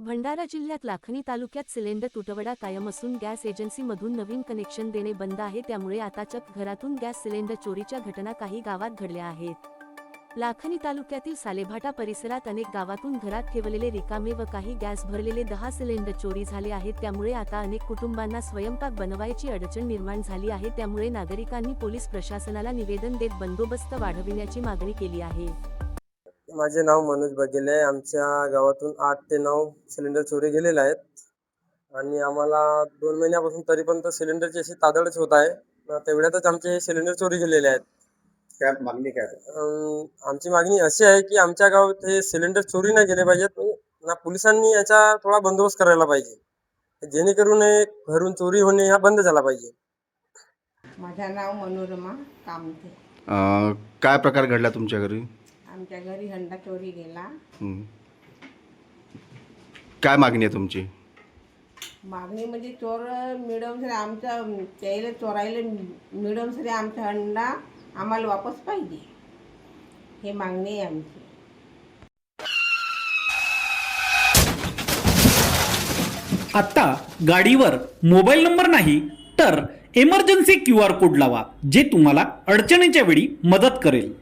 भंडारा जिल्ह्यात लाखनी तालुक्यात सिलेंडर तुटवडा कायम असून गॅस एजन्सीमधून नवीन कनेक्शन देणे बंद आहे, त्यामुळे आता चक्क घरातून गॅस सिलेंडर चोरीच्या घटना काही गावात घडल्या आहेत। लाखनी तालुक्यातील सालेभाटा परिसरात अनेक गावातून घरात ठेवलेले रिकामे व काही गॅस भरलेले 10 सिलेंडर चोरी झाले आहेत, त्यामुळे आता अनेक कुटुंबांना स्वयंपाक बनवायची अडचण निर्माण झाली आहे। त्यामुळे नागरिकांनी पोलीस प्रशासनाला निवेदन देत बंदोबस्त वाढविण्याची मागणी केली आहे। माझे नाव मनोज बघेले। आमच्या गावातून 8 ते 9 सिलेंडर चोरी गेलेले आहेत आणि आम्हाला 2 महिन्यापासून तरी पण सिलेंडरची अशी तादळच होत आहे। तेवढ्यातच आमचे सिलेंडर चोरी गेलेले आहेत। काय मागणी काय? आमची मागणी अशी आहे की आमच्या गावात हे सिलेंडर चोरी नाही गेले पाहिजेत, ना पोलिसांनी याचा थोडा बंदोबस्त करायला पाहिजे, जेणेकरून घरून चोरी होणे हा बंद झाला पाहिजे। माझं नाव मनोरमा कामते। काय प्रकार घडला तुमच्या घरी? आमच्या घरी हंडा चोरी गेला। काय मागणी आहे तुमची? मागणी म्हणजे चोर मिळवून सरे आमचा त्याला चोरायला मिळवून सरे आमचा हंडा आम्हाला वापस पाहिजे, हे मागणी आहे आमची। आता गाडीवर मोबाईल नंबर नाही तर इमर्जन्सी QR कोड लावा, जे तुम्हाला अडचणीच्या वेळी मदत करेल।